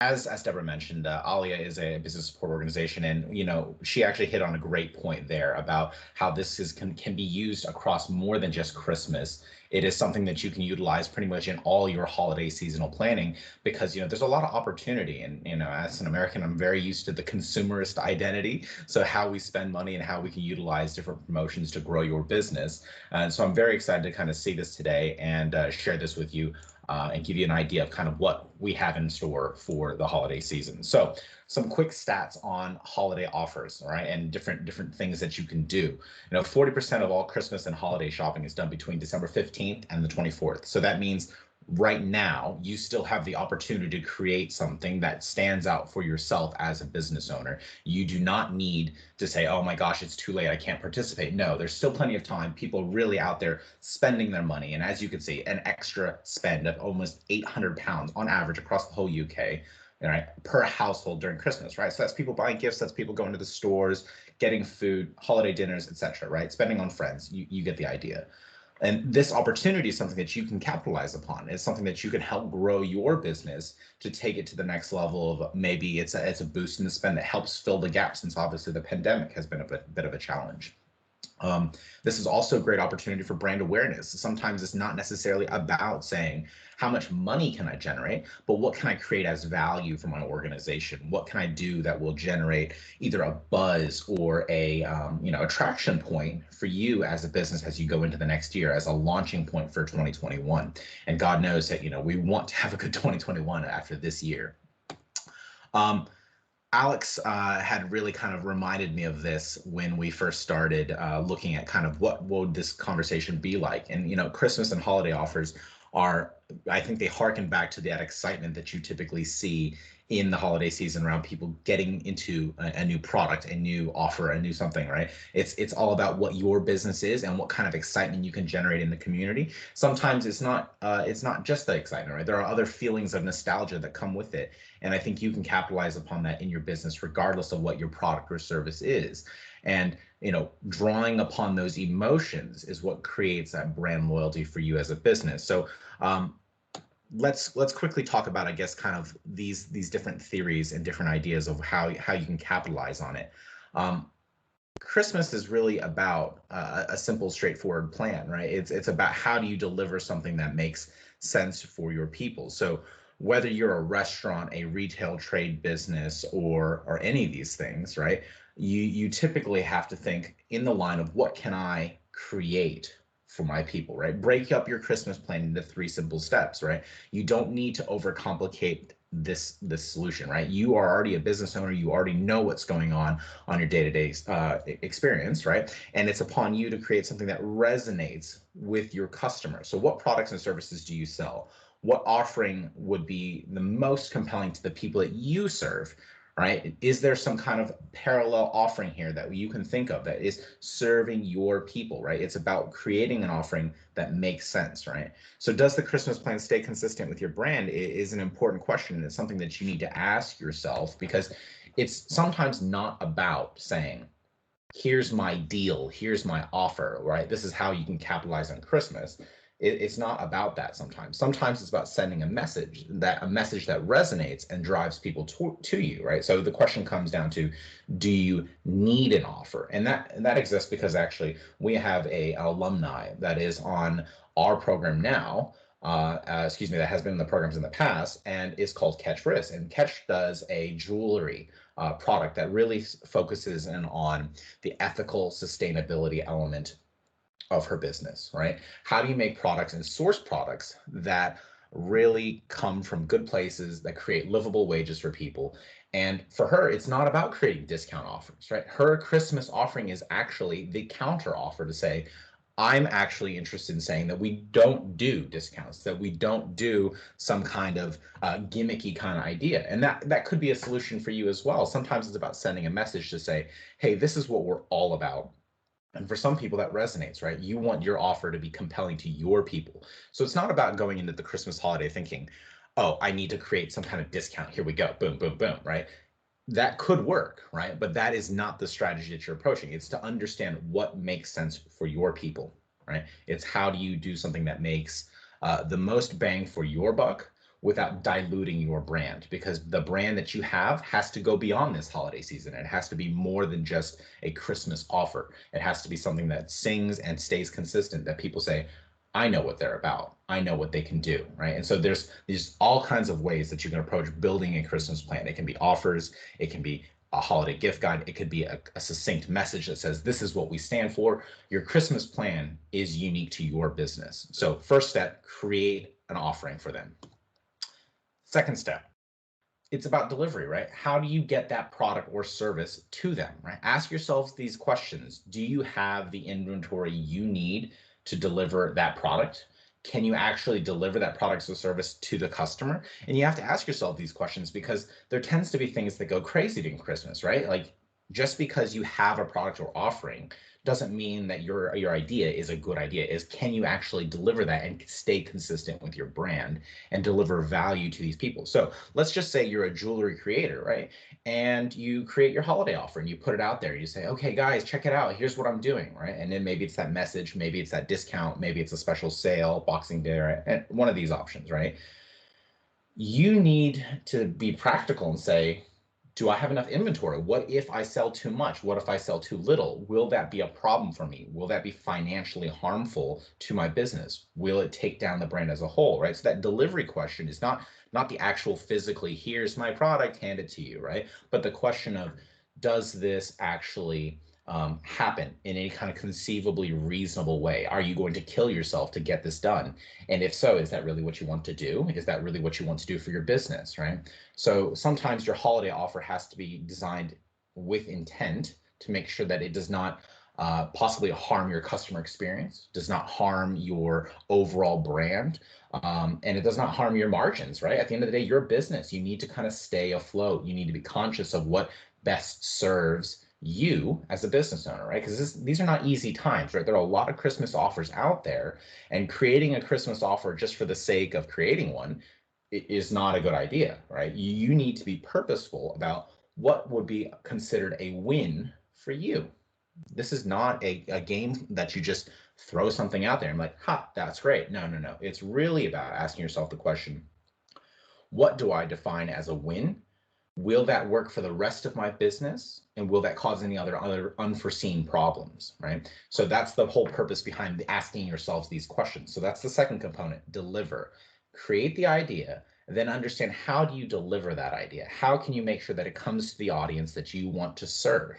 As Deborah mentioned, Allia is a business support organization, and she actually hit on a great point there about how this can be used across more than just Christmas. It is something that you can utilize pretty much in all your holiday seasonal planning because there's a lot of opportunity, and as an American, I'm very used to the consumerist identity. So how we spend money and how we can utilize different promotions to grow your business, and so I'm very excited to kind of see this today and share this with you and give you an idea of kind of what we have in store for the holiday season. So some quick stats on holiday offers, all right, and different things that you can do. 40% of all Christmas and holiday shopping is done between December 15th and the 24th. So that means right now you still have the opportunity to create something that stands out for yourself as a business owner. You do not need to say, oh my gosh, it's too late, I can't participate. No, there's still plenty of time. People really out there spending their money, and as you can see, an extra spend of almost 800 pounds on average across the whole UK, right, per household during Christmas, right? So that's people buying gifts, that's people going to the stores, getting food, holiday dinners, etc., right? Spending on friends. You get the idea. And this opportunity is something that you can capitalize upon. It's something that you can help grow your business to take it to the next level of maybe it's a boost in the spend that helps fill the gap, since obviously the pandemic has been a bit of a challenge. This is also a great opportunity for brand awareness. Sometimes it's not necessarily about saying how much money can I generate, but what can I create as value for my organization? What can I do that will generate either a buzz or a attraction point for you as a business as you go into the next year, as a launching point for 2021. And God knows that we want to have a good 2021 after this year. Alex had really kind of reminded me of this when we first started looking at kind of what would this conversation be like. And, Christmas and holiday offers are, I think they harken back to that excitement that you typically see in the holiday season around people getting into a new product, a new offer, a new something, right? It's all about what your business is and what kind of excitement you can generate in the community. Sometimes it's not just the excitement, right? There are other feelings of nostalgia that come with it. And I think you can capitalize upon that in your business, regardless of what your product or service is. And, drawing upon those emotions is what creates that brand loyalty for you as a business. So, let's quickly talk about, I guess, kind of these different theories and different ideas of how you can capitalize on it. Christmas is really about a simple, straightforward plan, right? It's about how do you deliver something that makes sense for your people. So whether you're a restaurant, a retail trade business, or any of these things, right? You typically have to think in the line of what can I create for my people, right? Break up your Christmas plan into 3 simple steps, right? You don't need to overcomplicate this solution, right? You are already a business owner. You already know what's going on your day-to-day experience, right? And it's upon you to create something that resonates with your customer. So what products and services do you sell? What offering would be the most compelling to the people that you serve, right? Is there some kind of parallel offering here that you can think of that is serving your people, right? It's about creating an offering that makes sense, right? So does the Christmas plan stay consistent with your brand is an important question. And it's something that you need to ask yourself, because it's sometimes not about saying, here's my deal, here's my offer, right? This is how you can capitalize on Christmas. It's not about that sometimes. Sometimes it's about sending a message that resonates and drives people to you, right? So the question comes down to, do you need an offer? And that exists because actually we have an alumni that is on our program now, that has been in the programs in the past, and is called Catch Risk. And Catch does a jewelry product that really focuses in on the ethical sustainability element of her business, right? How do you make products and source products that really come from good places, that create livable wages for people? And for her, it's not about creating discount offers, right? Her Christmas offering is actually the counter offer to say, I'm actually interested in saying that we don't do discounts, that we don't do some kind of gimmicky kind of idea. And that could be a solution for you as well. Sometimes it's about sending a message to say, hey, this is what we're all about. And for some people that resonates, right? You want your offer to be compelling to your people. So it's not about going into the Christmas holiday thinking, oh, I need to create some kind of discount. Here we go. Boom, boom, boom, right? That could work, right? But that is not the strategy that you're approaching. It's to understand what makes sense for your people, right? It's how do you do something that makes the most bang for your buck without diluting your brand, because the brand that you have has to go beyond this holiday season. It has to be more than just a Christmas offer. It has to be something that sings and stays consistent, that people say, I know what they're about. I know what they can do, right? And so there's all kinds of ways that you can approach building a Christmas plan. It can be offers, it can be a holiday gift guide, it could be a succinct message that says, this is what we stand for. Your Christmas plan is unique to your business. So first step, create an offering for them. Second step, it's about delivery, right? How do you get that product or service to them, right? Ask yourselves these questions. Do you have the inventory you need to deliver that product? Can you actually deliver that product or service to the customer? And you have to ask yourself these questions, because there tends to be things that go crazy during Christmas, right? Like, just because you have a product or offering doesn't mean that your idea is a good idea. Is, can you actually deliver that and stay consistent with your brand and deliver value to these people? So let's just say you're a jewelry creator, right? And you create your holiday offer and you put it out there. You say, okay, guys, check it out. Here's what I'm doing, right? And then maybe it's that message, maybe it's that discount, maybe it's a special sale, Boxing Day, right? And one of these options, right? You need to be practical and say, do I have enough inventory? What if I sell too much? What if I sell too little? Will that be a problem for me? Will that be financially harmful to my business? Will it take down the brand as a whole, right? So that delivery question is not the actual physically, here's my product, hand it to you, right? But the question of, does this actually happen in any kind of conceivably reasonable way? Are you going to kill yourself to get this done? And if so, is that really what you want to do? Is that really what you want to do for your business, right? So sometimes your holiday offer has to be designed with intent to make sure that it does not possibly harm your customer experience, does not harm your overall brand, and it does not harm your margins, right? At the end of the day, you're a business. You need to kind of stay afloat. You need to be conscious of what best serves you as a business owner, right? Because these are not easy times, right? There are a lot of Christmas offers out there, and creating a Christmas offer just for the sake of creating one is not a good idea, right? You need to be purposeful about what would be considered a win for you. This is not a game that you just throw something out there and like, ha, that's great. No, no, no. It's really about asking yourself the question, what do I define as a win? Will that work for the rest of my business? And will that cause any other unforeseen problems, right? So that's the whole purpose behind asking yourselves these questions. So that's the second component, deliver. Create the idea, then understand, how do you deliver that idea? How can you make sure that it comes to the audience that you want to serve?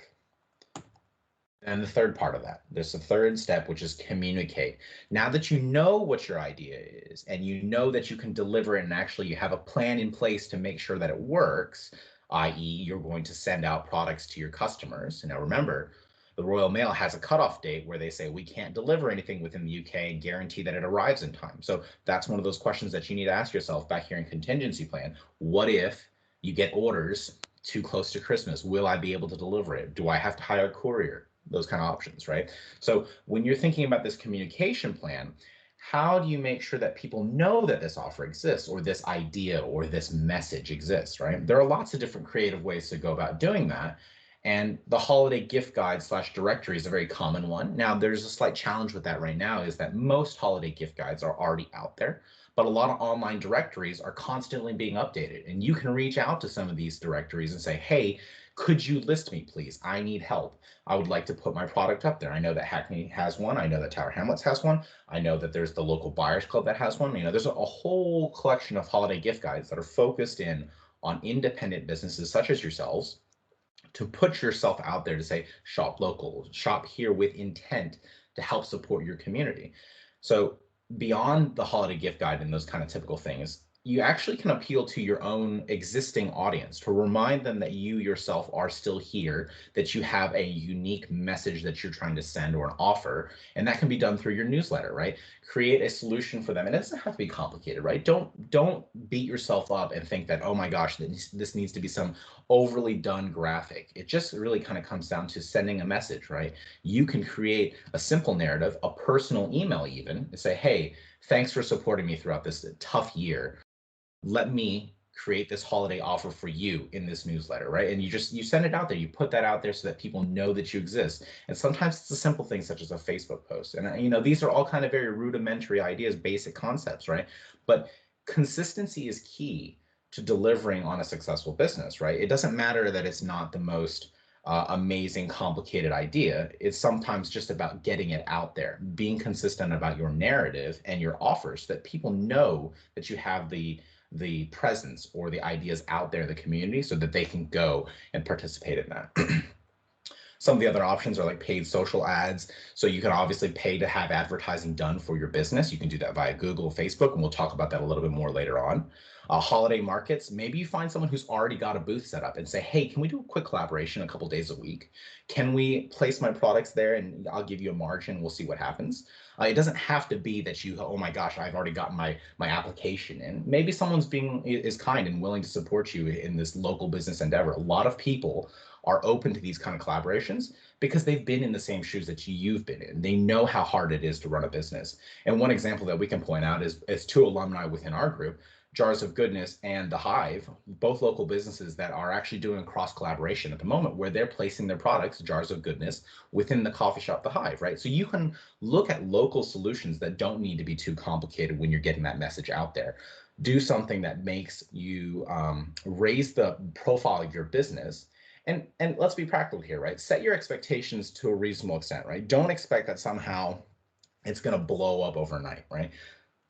And the third part of that, there's a third step, which is communicate. Now that you know what your idea is and you know that you can deliver it, and actually you have a plan in place to make sure that it works, i.e. you're going to send out products to your customers. Now remember, the Royal Mail has a cutoff date where they say we can't deliver anything within the UK and guarantee that it arrives in time. So that's one of those questions that you need to ask yourself back here in contingency plan. What if you get orders too close to Christmas? Will I be able to deliver it? Do I have to hire a courier? Those kind of options, right? So when you're thinking about this communication plan, how do you make sure that people know that this offer exists, or this idea or this message exists, right? There are lots of different creative ways to go about doing that. And the holiday gift guide / directory is a very common one. Now, there's a slight challenge with that right now, is that most holiday gift guides are already out there, but a lot of online directories are constantly being updated. And you can reach out to some of these directories and say, hey, could you list me, please? I need help. I would like to put my product up there. I know that Hackney has one. I know that Tower Hamlets has one. I know that there's the local buyers club that has one. You know, there's a whole collection of holiday gift guides that are focused in on independent businesses such as yourselves, to put yourself out there to say, shop local, shop here with intent to help support your community. So beyond the holiday gift guide and those kind of typical things, you actually can appeal to your own existing audience to remind them that you yourself are still here, that you have a unique message that you're trying to send or an offer. And that can be done through your newsletter, right? Create a solution for them. And it doesn't have to be complicated, right? Don't beat yourself up and think that, oh my gosh, this needs to be some overly done graphic. It just really kind of comes down to sending a message, right? You can create a simple narrative, a personal email even, and say, hey, thanks for supporting me throughout this tough year. Let me create this holiday offer for you in this newsletter, right? And you send it out there, you put that out there so that people know that you exist. And sometimes it's a simple thing such as a Facebook post. And these are all kind of very rudimentary ideas, basic concepts, right? But consistency is key to delivering on a successful business, right? It doesn't matter that it's not the most amazing, complicated idea. It's sometimes just about getting it out there, being consistent about your narrative and your offers, that people know that you have the presence or the ideas out there in the community so that they can go and participate in that. Some of the other options are like paid social ads. So you can obviously pay to have advertising done for your business. You can do that via Google, Facebook, and we'll talk about that a little bit more later on. Holiday markets, maybe you find someone who's already got a booth set up and say, hey, can we do a quick collaboration a couple days a week? Can we place my products there and I'll give you a margin, we'll see what happens. It doesn't have to be that you, oh my gosh, I've already gotten my application in. Maybe someone's is kind and willing to support you in this local business endeavor. A lot of people are open to these kind of collaborations because they've been in the same shoes that you've been in. They know how hard it is to run a business. And one example that we can point out is two alumni within our group, Jars of Goodness and The Hive, both local businesses that are actually doing cross collaboration at the moment where they're placing their products, Jars of Goodness, within the coffee shop, The Hive, right? So you can look at local solutions that don't need to be too complicated when you're getting that message out there. Do something that makes you raise the profile of your business. And let's be practical here, right? Set your expectations to a reasonable extent, right? Don't expect that somehow it's going to blow up overnight, right?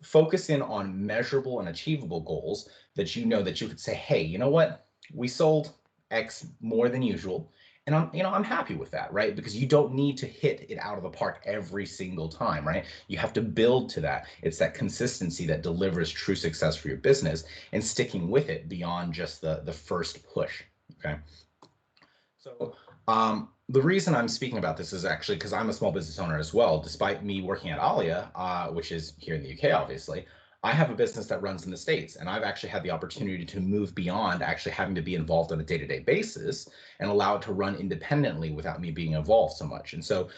Focus in on measurable and achievable goals that you know that you could say, hey, you know what? We sold X more than usual. And I'm happy with that, right? Because you don't need to hit it out of the park every single time, right? You have to build to that. It's that consistency that delivers true success for your business and sticking with it beyond just the first push, okay? So the reason I'm speaking about this is actually because I'm a small business owner as well. Despite me working at Allia, which is here in the UK, obviously, I have a business that runs in the States, and I've actually had the opportunity to move beyond actually having to be involved on a day-to-day basis and allow it to run independently without me being involved so much. And so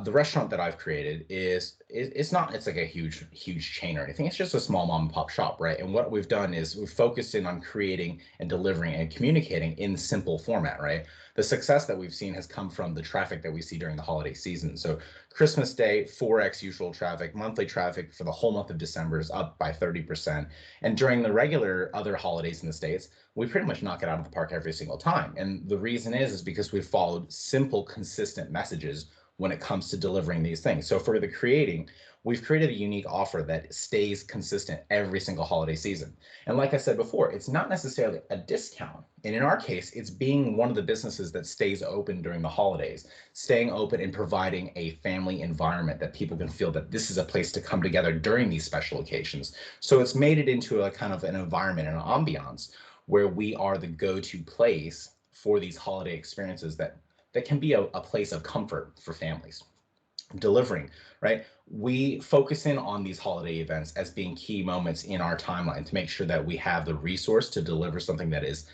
the restaurant that I've created it's like a huge chain or anything. It's just a small mom and pop shop, right? And what we've done is we've focused in on creating and delivering and communicating in simple format, right? The success that we've seen has come from the traffic that we see during the holiday season. So Christmas Day, 4x usual traffic, monthly traffic for the whole month of December is up by 30%. And during the regular other holidays in the States, we pretty much knock it out of the park every single time. And the reason is because we've followed simple, consistent messages when it comes to delivering these things. So for the creating, we've created a unique offer that stays consistent every single holiday season. And like I said before, it's not necessarily a discount. And in our case, it's being one of the businesses that stays open during the holidays, staying open and providing a family environment that people can feel that this is a place to come together during these special occasions. So it's made it into a kind of an environment and an ambiance where we are the go-to place for these holiday experiences that can be a place of comfort for families. Delivering, right? We focus in on these holiday events as being key moments in our timeline to make sure that we have the resource to deliver something that is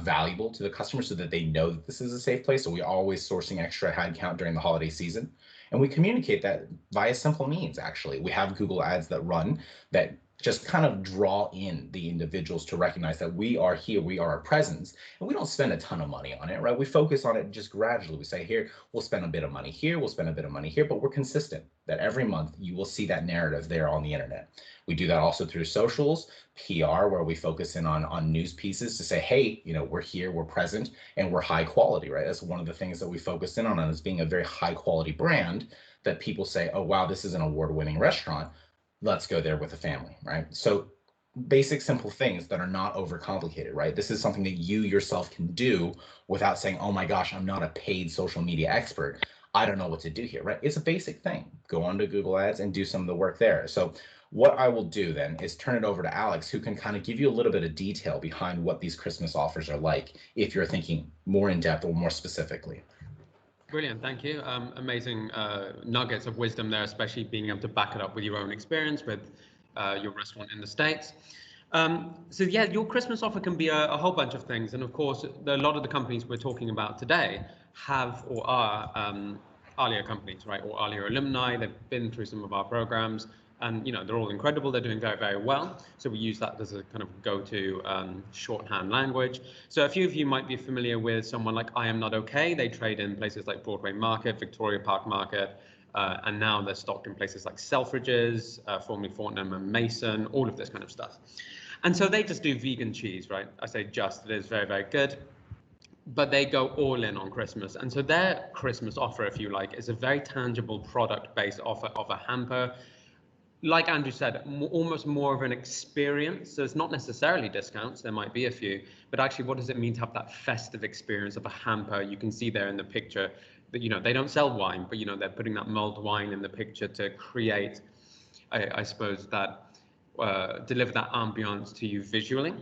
valuable to the customer so that they know that this is a safe place. So we're always sourcing extra head count during the holiday season. And we communicate that via simple means, actually. We have Google ads that run that just kind of draw in the individuals to recognize that we are here, we are a presence, and we don't spend a ton of money on it, right? We focus on it just gradually. We say, here, we'll spend a bit of money here, we'll spend a bit of money here, but we're consistent that every month you will see that narrative there on the internet. We do that also through socials, PR, where we focus in on news pieces to say, hey, we're here, we're present, and we're high quality, right? That's one of the things that we focus in on as being a very high quality brand that people say, oh, wow, this is an award-winning restaurant. Let's go there with a family, right? So basic, simple things that are not overcomplicated, right? This is something that you yourself can do without saying, oh my gosh, I'm not a paid social media expert. I don't know what to do here, right? It's a basic thing. Go onto Google Ads and do some of the work there. So what I will do then is turn it over to Alex, who can kind of give you a little bit of detail behind what these Christmas offers are like, if you're thinking more in depth or more specifically. Brilliant, thank you. Amazing nuggets of wisdom there, especially being able to back it up with your own experience with your restaurant in the States. So yeah, your Christmas offer can be a whole bunch of things. And of course, a lot of the companies we're talking about today have or are Allia companies, right? Or Allia alumni. They've been through some of our programs. And they're all incredible. They're doing very, very well. So we use that as a kind of go-to shorthand language. So a few of you might be familiar with someone like I Am Not Okay. They trade in places like Broadway Market, Victoria Park Market, And now they're stocked in places like Selfridges, formerly Fortnum and Mason, all of this kind of stuff. And so they just do vegan cheese, right? I say just, it is very, very good. But they go all in on Christmas. And so their Christmas offer, if you like, is a very tangible product-based offer of a hamper. Like Andrew said, almost more of an experience. So it's not necessarily discounts, there might be a few, but actually what does it mean to have that festive experience of a hamper? You can see there in the picture that, you know, they don't sell wine, but, you know, they're putting that mulled wine in the picture to create, I suppose, that deliver that ambiance to you visually.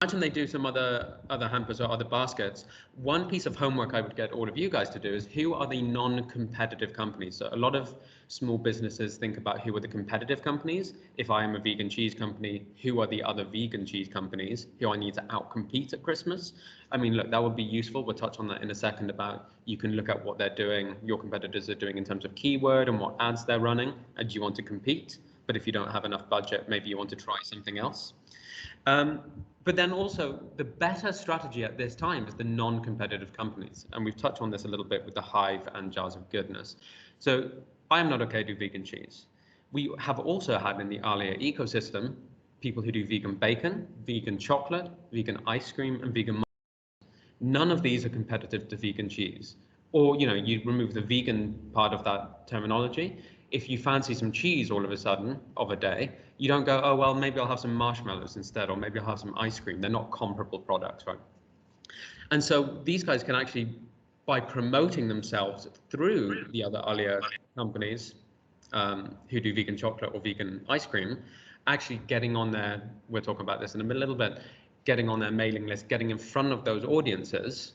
Imagine they do some other hampers or other baskets. One piece of homework I would get all of you guys to do is who are the non-competitive companies? So a lot of small businesses think about who are the competitive companies. If I am a vegan cheese company, who are the other vegan cheese companies who I need to outcompete at Christmas? I mean, look, that would be useful. We'll touch on that in a second about you can look at what they're doing, your competitors are doing in terms of keyword and what ads they're running, and do you want to compete? But if you don't have enough budget, maybe you want to try something else. But then also the better strategy at this time is the non-competitive companies. And we've touched on this a little bit with the Hive and Jars of Goodness. So I am not okay to do vegan cheese. We have also had in the Allia ecosystem, people who do vegan bacon, vegan chocolate, vegan ice cream, and vegan. None of these are competitive to vegan cheese. Or, you know, you remove the vegan part of that terminology. If you fancy some cheese all of a sudden of a day, you don't go, oh, well, maybe I'll have some marshmallows instead, or maybe I'll have some ice cream. They're not comparable products, right? And so these guys can actually, by promoting themselves through the other Allia companies who do vegan chocolate or vegan ice cream, actually getting on their, we'll talk about this in a little bit, getting on their mailing list, getting in front of those audiences,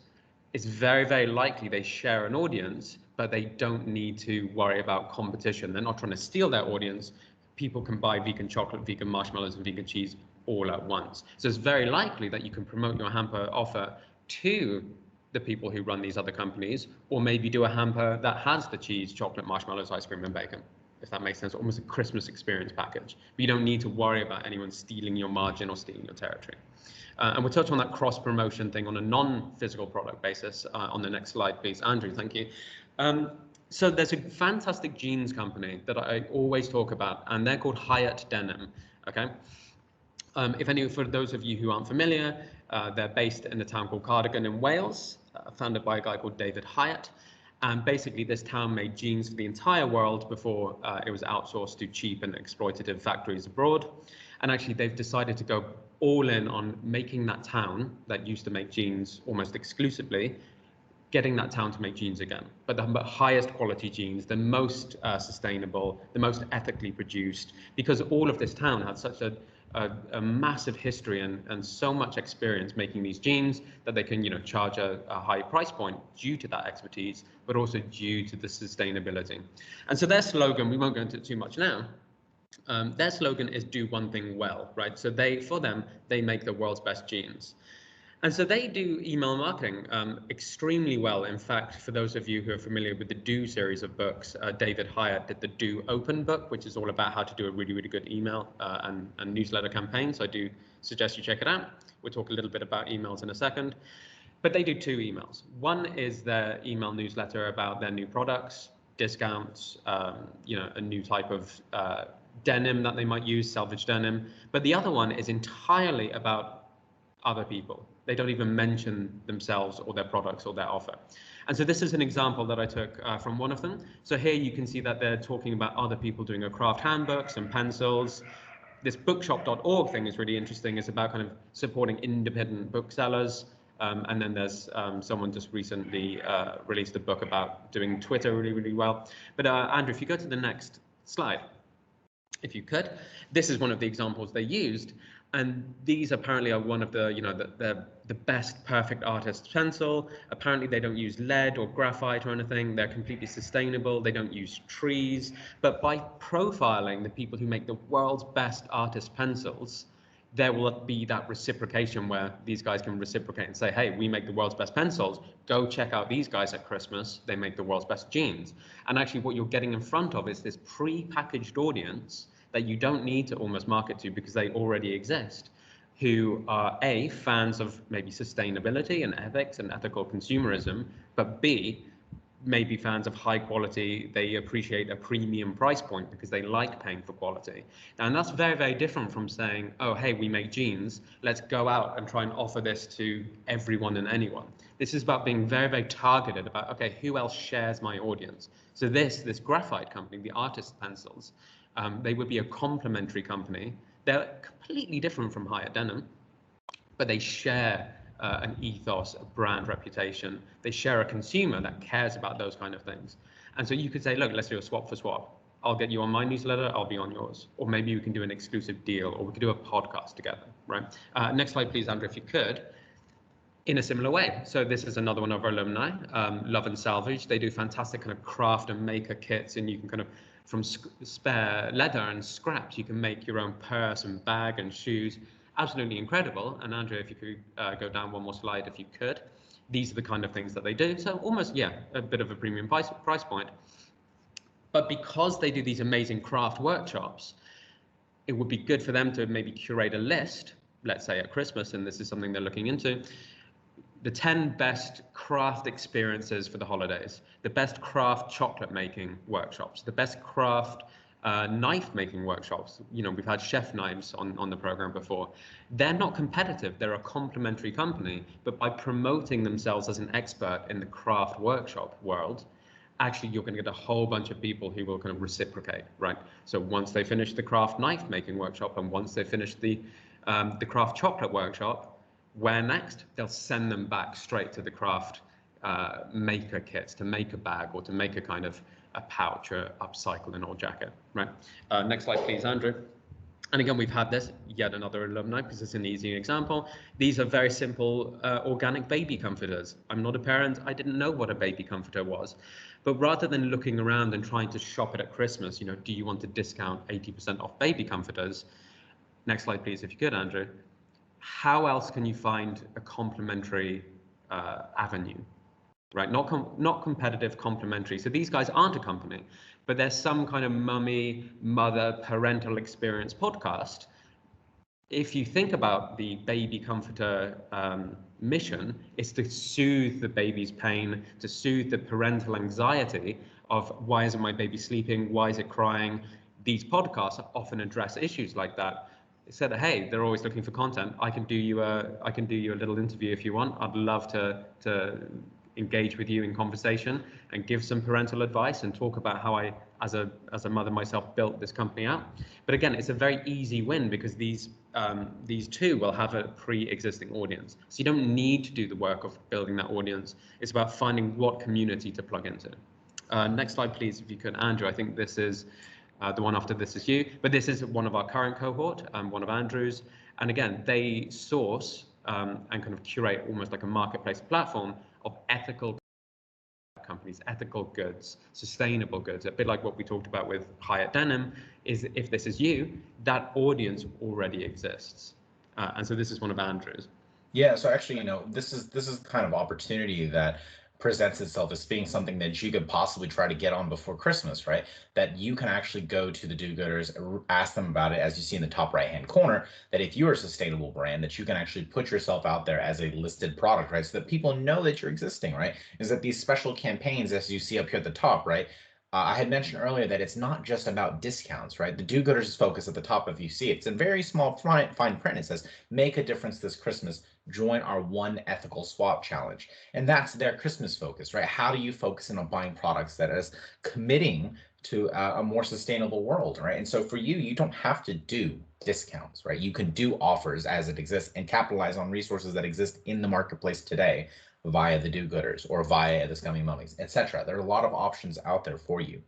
it's very, very likely they share an audience, but they don't need to worry about competition. They're not trying to steal their audience. People can buy vegan chocolate, vegan marshmallows, and vegan cheese all at once. So it's very likely that you can promote your hamper offer to the people who run these other companies, or maybe do a hamper that has the cheese, chocolate, marshmallows, ice cream, and bacon, if that makes sense, almost a Christmas experience package. But you don't need to worry about anyone stealing your margin or stealing your territory. And we'll touch on that cross-promotion thing on a non-physical product basis on the next slide, please. Andrew, thank you. So there's a fantastic jeans company that I always talk about, and they're called Hyatt Denim, okay? For those of you who aren't familiar, they're based in a town called Cardigan in Wales, founded by a guy called David Hyatt. And basically this town made jeans for the entire world before it was outsourced to cheap and exploitative factories abroad. And actually they've decided to go all in on making that town that used to make jeans almost exclusively, getting that town to make jeans again, but the highest quality jeans, the most sustainable, the most ethically produced, because all of this town had such a massive history and so much experience making these jeans that they can, you know, charge a high price point due to that expertise, but also due to the sustainability. And so their slogan, we won't go into it too much now, their slogan is do one thing well, right? So for them, they make the world's best jeans. And so they do email marketing extremely well. In fact, for those of you who are familiar with the Do series of books, David Hyatt did the Do Open book, which is all about how to do a really, really good email and newsletter campaign. So I do suggest you check it out. We'll talk a little bit about emails in a second. But they do two emails. One is their email newsletter about their new products, discounts, you know, a new type of denim that they might use, salvage denim. But the other one is entirely about other people. They don't even mention themselves or their products or their offer. And so this is an example that I took from one of them. So here you can see that they're talking about other people doing a craft handbooks and pencils. This bookshop.org thing is really interesting. It's about kind of supporting independent booksellers. And then there's someone just recently released a book about doing Twitter really, really well. But Andrew, if you go to the next slide, if you could, this is one of the examples they used. And these apparently are one of the, you know, the best perfect artist pencil. Apparently they don't use lead or graphite or anything. They're completely sustainable. They don't use trees. But by profiling the people who make the world's best artist pencils, there will be that reciprocation where these guys can reciprocate and say, hey, we make the world's best pencils. Go check out these guys at Christmas. They make the world's best jeans. And actually what you're getting in front of is this pre-packaged audience that you don't need to almost market to because they already exist, who are A, fans of maybe sustainability and ethics and ethical consumerism, but B, may be fans of high quality. They appreciate a premium price point because they like paying for quality. And that's very, very different from saying, oh, hey, we make jeans. Let's go out and try and offer this to everyone and anyone. This is about being very, very targeted about, okay, who else shares my audience? So this graphite company, the artist pencils, they would be a complementary company. They're completely different from Hyatt Denim, but they share an ethos, a brand reputation. They share a consumer that cares about those kind of things. And so you could say, look, let's do a swap for swap. I'll get you on my newsletter, I'll be on yours. Or maybe we can do an exclusive deal, or we could do a podcast together, right? Next slide, please, Andrew, if you could. In a similar way. So this is another one of our alumni, Love and Salvage. They do fantastic kind of craft and maker kits, and you can kind of, from spare leather and scraps, you can make your own purse and bag and shoes. Absolutely incredible. And Andrea, if you could go down one more slide, if you could. These are the kind of things that they do. So almost, yeah, a bit of a premium price point. But because they do these amazing craft workshops, it would be good for them to maybe curate a list, let's say at Christmas, and this is something they're looking into, the 10 best craft experiences for the holidays, the best craft chocolate making workshops, the best craft knife making workshops. You know, we've had chef knives on the program before. They're not competitive, they're a complementary company, but by promoting themselves as an expert in the craft workshop world, actually you're going to get a whole bunch of people who will kind of reciprocate, right? So once they finish the craft knife making workshop, and once they finish the craft chocolate workshop, where next? They'll send them back straight to the craft maker kits to make a bag or to make a kind of a pouch or upcycle an old jacket, right? Next slide, please, Andrew. And again, we've had this, yet another alumni, because it's an easy example. These are very simple organic baby comforters. I'm not a parent, I didn't know what a baby comforter was. But rather than looking around and trying to shop it at Christmas, you know, do you want to discount 80% off baby comforters? Next slide, please, if you could, Andrew. How else can you find a complementary avenue, right? Not competitive, complementary. So these guys aren't a company, but there's some kind of mother, parental experience podcast. If you think about the baby comforter mission, it's to soothe the baby's pain, to soothe the parental anxiety of why isn't my baby sleeping? Why is it crying? These podcasts often address issues like that. Said, hey, they're always looking for content. I can do you a little interview if you want. I'd love to engage with you in conversation and give some parental advice and talk about how I, as a mother myself, built this company out. But again, it's a very easy win because these two will have a pre-existing audience. So you don't need to do the work of building that audience. It's about finding what community to plug into. Next slide, please, if you could, Andrew. I think this is the one after this is you, but this is one of our current cohort, one of Andrew's. And again, they source and kind of curate almost like a marketplace platform of ethical companies, ethical goods, sustainable goods, a bit like what we talked about with Hyatt Denim, is if this is you, that audience already exists. And so this is one of Andrew's. Yeah, so actually, you know, this is kind of opportunity that presents itself as being something that you could possibly try to get on before Christmas, right? That you can actually go to the do-gooders, ask them about it, as you see in the top right-hand corner, that if you're a sustainable brand, that you can actually put yourself out there as a listed product, right? So that people know that you're existing, right? Is that these special campaigns, as you see up here at the top, right? I had mentioned earlier that it's not just about discounts, right? The do-gooders focus at the top, if you see it. It's in very small fine print. It says, make a difference this Christmas. Join our One Ethical Swap Challenge. And that's their Christmas focus, right? How do you focus in on buying products that is committing to a more sustainable world, right? And so for you, you don't have to do discounts, right? You can do offers as it exists and capitalize on resources that exist in the marketplace today via the do-gooders or via the Scummy Mummies, etc. There are a lot of options out there for you.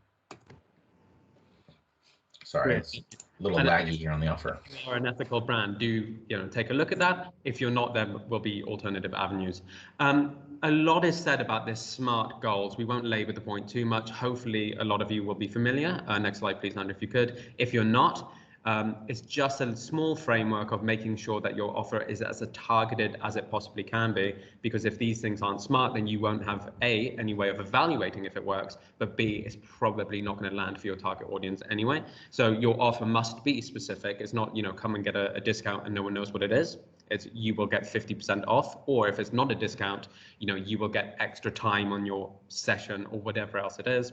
Sorry, it's a little laggy here on the offer. If you are an ethical brand, do take a look at that. If you're not, there will be alternative avenues. A lot is said about this SMART goals. We won't labor the point too much. Hopefully, a lot of you will be familiar. Next slide, please, Andrew, if you could. If you're not, It's just a small framework of making sure that your offer is as targeted as it possibly can be, because if these things aren't smart, then you won't have A, any way of evaluating if it works, but B, it's probably not going to land for your target audience anyway. So your offer must be specific. It's not, come and get a discount and no one knows what it is. It's you will get 50% off, or if it's not a discount, you will get extra time on your session or whatever else it is.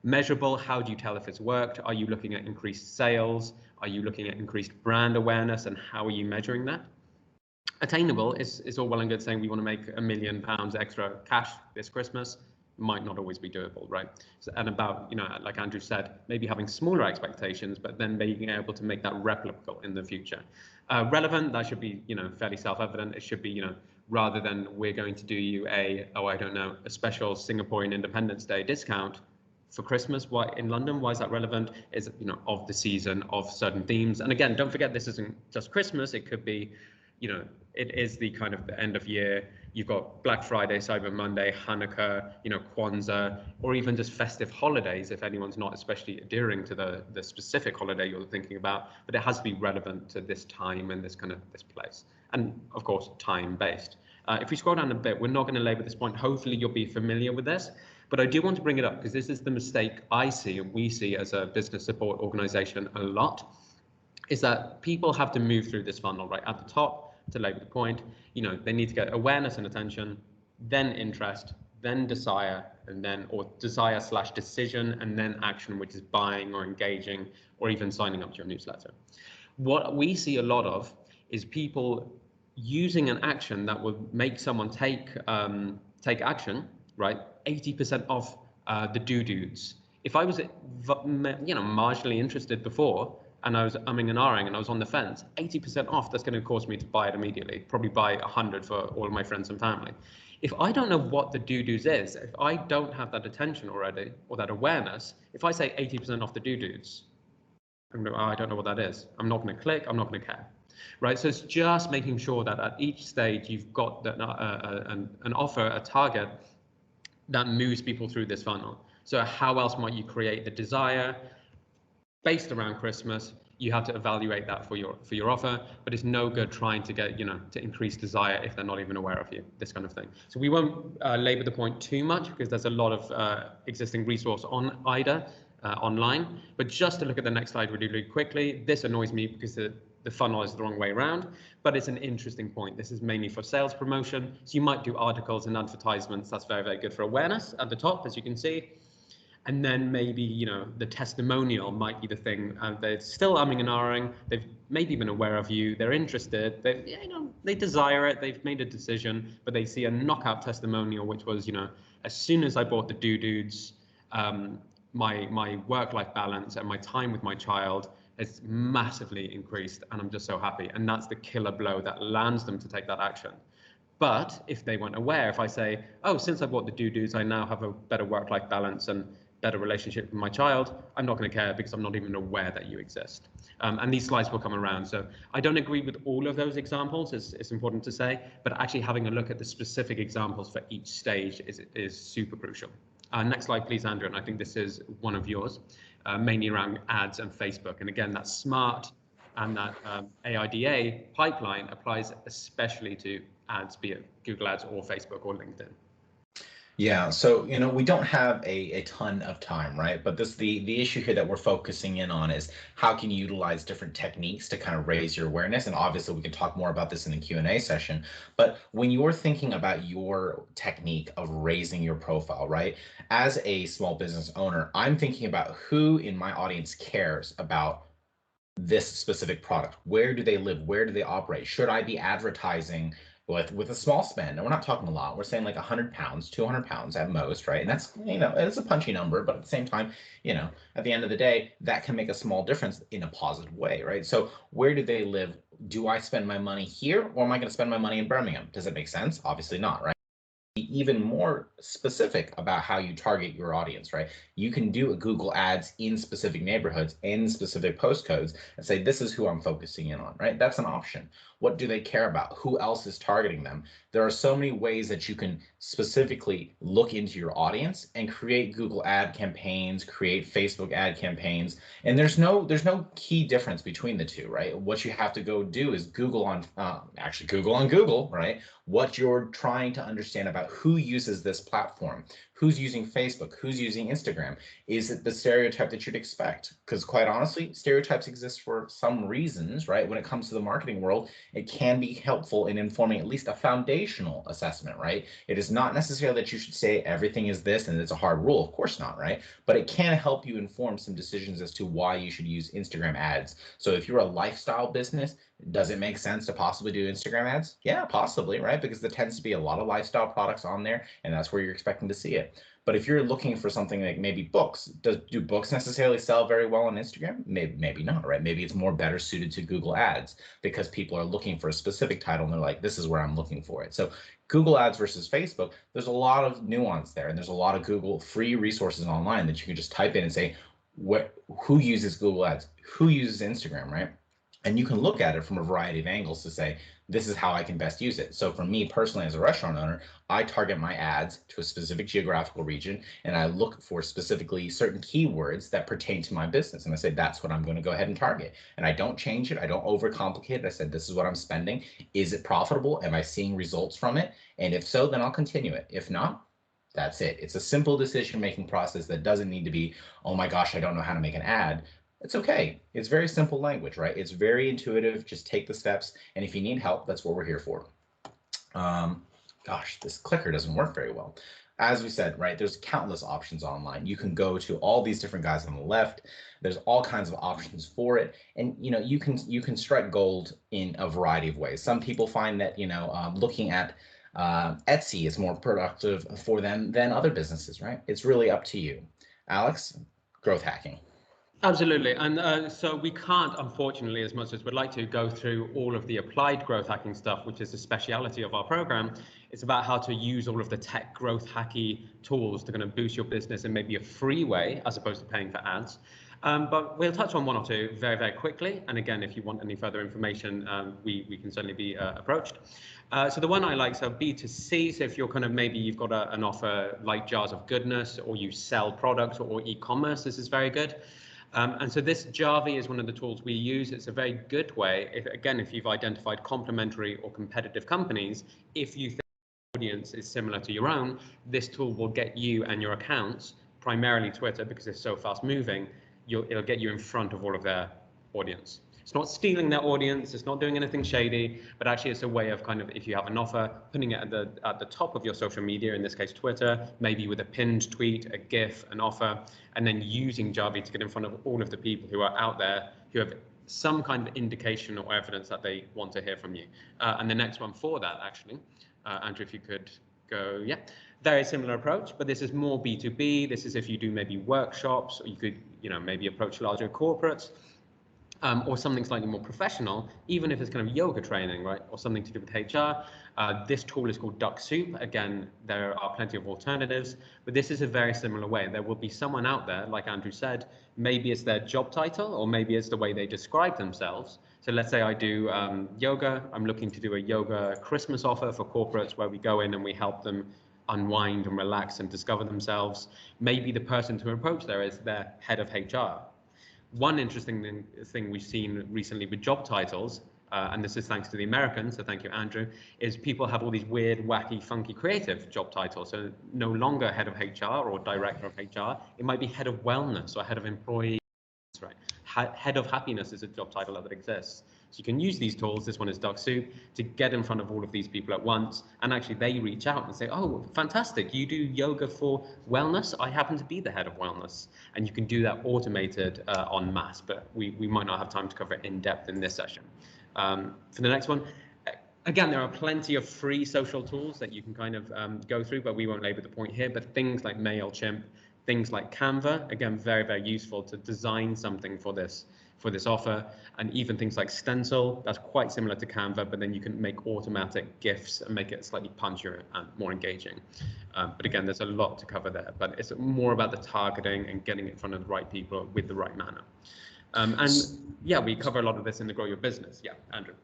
Measurable, how do you tell if it's worked? Are you looking at increased sales? Are you looking at increased brand awareness, and how are you measuring that? Attainable is all well and good saying we want to make £1 million extra cash this Christmas. Might not always be doable, right? So, and about, like Andrew said, maybe having smaller expectations, but then being able to make that replicable in the future. Relevant, that should be, fairly self-evident. It should be, rather than we're going to do you a special Singaporean Independence Day discount for Christmas. Why in London? Why is that relevant? Is of the season, of certain themes. And again, don't forget, this isn't just Christmas. It could be, it is the kind of the end of year. You've got Black Friday, Cyber Monday, Hanukkah, Kwanzaa, or even just festive holidays, if anyone's not especially adhering to the specific holiday you're thinking about. But it has to be relevant to this time and this place. And of course, time-based. If we scroll down a bit, we're not going to labor this point. Hopefully you'll be familiar with this. But I do want to bring it up because this is the mistake I see and we see as a business support organization a lot, is that people have to move through this funnel, right? At the top, to labor the point, they need to get awareness and attention, then interest, then desire, and then, or desire/decision, and then action, which is buying or engaging or even signing up to your newsletter. What we see a lot of is people using an action that will make someone take action, right? 80% off the dudes. If I was, marginally interested before, and I was umming and ahhing and I was on the fence, 80% off, that's going to cause me to buy it immediately, probably buy 100 for all of my friends and family. If I don't know what the doo-doos is, if I don't have that attention already or that awareness, if I say 80% off the doo-doos, I don't know what that is. I'm not going to click, I'm not going to care. Right, so it's just making sure that at each stage you've got an offer, a target that moves people through this funnel. So how else might you create the desire based around Christmas? You have to evaluate that for your offer, but it's no good trying to get to increase desire if they're not even aware of you. This kind of thing. So we won't labor the point too much because there's a lot of existing resource on IDA online. But just to look at the next slide really quickly, this annoys me because the funnel is the wrong way around, but it's an interesting point. This is mainly for sales promotion. So you might do articles and advertisements. That's very, very good for awareness at the top, as you can see. And then maybe, the testimonial might be the thing. They're still umming and ahhing. They've maybe been aware of you. They're interested. They desire it. They've made a decision, but they see a knockout testimonial, which was, as soon as I bought the dudes, my work-life balance and my time with my child has massively increased, and I'm just so happy. And that's the killer blow that lands them to take that action. But if they weren't aware, if I say, oh, since I bought the doo-doos, I now have a better work-life balance and better relationship with my child, I'm not going to care because I'm not even aware that you exist. And these slides will come around. So I don't agree with all of those examples, it's important to say, but actually having a look at the specific examples for each stage is super crucial. Next slide, please, Andrew. And I think this is one of yours, mainly around ads and Facebook. And again, that's smart, and that AIDA pipeline applies especially to ads, be it Google Ads or Facebook or LinkedIn. Yeah, so we don't have a ton of time, right? But the issue here that we're focusing in on is how can you utilize different techniques to kind of raise your awareness. And obviously we can talk more about this in the Q&A session. But when you're thinking about your technique of raising your profile, right? As a small business owner, I'm thinking about who in my audience cares about this specific product. Where do they live? Where do they operate? Should I be advertising with a small spend? And we're not talking a lot. We're saying like 100 pounds, 200 pounds at most, right? And that's, it's a punchy number, but at the same time, at the end of the day, that can make a small difference in a positive way, right? So where do they live? Do I spend my money here, or am I going to spend my money in Birmingham? Does it make sense? Obviously not, right? Be even more specific about how you target your audience, right? You can do a Google Ads in specific neighborhoods, in specific postcodes, and say, this is who I'm focusing in on, right? That's an option. What do they care about? Who else is targeting them? There are so many ways that you can specifically look into your audience and create Google ad campaigns, create Facebook ad campaigns. And there's no key difference between the two, right? What you have to go do is Google on Google, right? What you're trying to understand about who uses this platform, who's using Facebook, who's using Instagram. Is it the stereotype that you'd expect? Because quite honestly, stereotypes exist for some reasons, right? When it comes to the marketing world, it can be helpful in informing at least a foundational assessment, right? It is not necessarily that you should say everything is this and it's a hard rule, of course not, right? But it can help you inform some decisions as to why you should use Instagram ads. So if you're a lifestyle business, does it make sense to possibly do Instagram ads? Yeah, possibly, right? Because there tends to be a lot of lifestyle products on there, and that's where you're expecting to see it. But if you're looking for something like maybe books, do books necessarily sell very well on Instagram? Maybe not, right? Maybe it's more better suited to Google Ads because people are looking for a specific title and they're like, this is where I'm looking for it. So Google Ads versus Facebook, there's a lot of nuance there, and there's a lot of Google free resources online that you can just type in and say, who uses Google Ads? Who uses Instagram, right? And you can look at it from a variety of angles to say, this is how I can best use it. So for me personally, as a restaurant owner, I target my ads to a specific geographical region, and I look for specifically certain keywords that pertain to my business. And I say, that's what I'm going to go ahead and target. And I don't change it. I don't overcomplicate it. I said, this is what I'm spending. Is it profitable? Am I seeing results from it? And if so, then I'll continue it. If not, that's it. It's a simple decision-making process that doesn't need to be, oh my gosh, I don't know how to make an ad. It's okay. It's very simple language, right? It's very intuitive. Just take the steps. And if you need help, that's what we're here for. Gosh, this clicker doesn't work very well. As we said, right, there's countless options online. You can go to all these different guys on the left. There's all kinds of options for it. And, you can strike gold in a variety of ways. Some people find that, looking at Etsy is more productive for them than other businesses, right? It's really up to you. Alex, growth hacking. Absolutely. And so we can't, unfortunately, as much as we'd like to, go through all of the applied growth hacking stuff, which is the speciality of our program. It's about how to use all of the tech growth hacky tools to kind of boost your business in maybe a free way, as opposed to paying for ads. But we'll touch on one or two very, very quickly. And again, if you want any further information, we can certainly be approached. So the one I like, so B2C, so if you're kind of, maybe you've got an offer like Jars of Goodness, or you sell products or e-commerce, this is very good. And so this Jarvee is one of the tools we use. It's a very good way, if you've identified complementary or competitive companies, if you think the audience is similar to your own, this tool will get you and your accounts, primarily Twitter, because it's so fast moving, it'll get you in front of all of their audience. It's not stealing their audience, it's not doing anything shady, but actually it's a way of kind of, if you have an offer, putting it at the top of your social media, in this case Twitter, maybe with a pinned tweet, a GIF, an offer, and then using Jarvee to get in front of all of the people who are out there who have some kind of indication or evidence that they want to hear from you. And the next one for that, actually, Andrew, if you could go, yeah. Very similar approach, but this is more B2B. This is if you do maybe workshops, or you could, maybe approach larger corporates. Or something slightly more professional, even if it's kind of yoga training, right, or something to do with HR. This tool is called Duck Soup. Again, there are plenty of alternatives, but this is a very similar way. There will be someone out there, like Andrew said, maybe it's their job title, or maybe it's the way they describe themselves. So let's say I do yoga. I'm looking to do a yoga Christmas offer for corporates where we go in and we help them unwind and relax and discover themselves. Maybe the person to approach there is their head of HR. One interesting thing we've seen recently with job titles, and this is thanks to the Americans, so thank you, Andrew, is people have all these weird, wacky, funky, creative job titles. So no longer head of HR or director of HR, it might be head of wellness or head of employee, right? Head of happiness is a job title that exists. So you can use these tools, this one is Duck Soup, to get in front of all of these people at once. And actually they reach out and say, oh, fantastic, you do yoga for wellness? I happen to be the head of wellness. And you can do that automated en masse, but we might not have time to cover it in depth in this session. For the next one, again, there are plenty of free social tools that you can kind of go through, but we won't labor the point here. But things like MailChimp, things like Canva, again, very, very useful to design something for this offer, and even things like Stencil, that's quite similar to Canva, but then you can make automatic GIFs and make it slightly punchier and more engaging. But again, there's a lot to cover there, but it's more about the targeting and getting in front of the right people with the right manner. And yeah, we cover a lot of this in the Grow Your Business. Yeah, Andrew.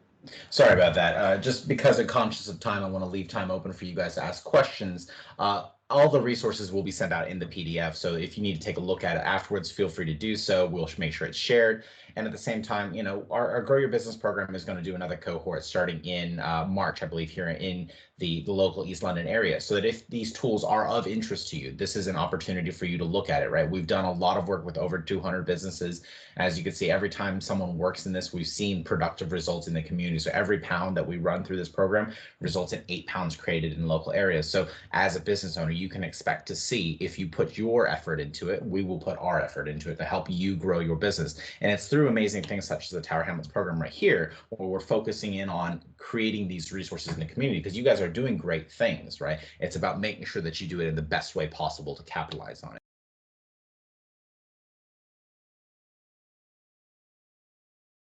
Sorry about that. Just because I'm conscious of time, I want to leave time open for you guys to ask questions. All the resources will be sent out in the PDF. So if you need to take a look at it afterwards, feel free to do so. We'll make sure it's shared. And at the same time, you know, our Grow Your Business program is going to do another cohort starting in March, I believe, here in the local East London area. So that if these tools are of interest to you, this is an opportunity for you to look at it, right? We've done a lot of work with over 200 businesses. As you can see, every time someone works in this, we've seen productive results in the community. So every pound that we run through this program results in 8 pounds created in local areas. So as a business owner, you can expect to see, if you put your effort into it, we will put our effort into it to help you grow your business. And it's through amazing things such as the Tower Hamlets program right here, where we're focusing in on creating these resources in the community, because you guys are doing great things, right? It's about making sure that you do it in the best way possible to capitalize on it.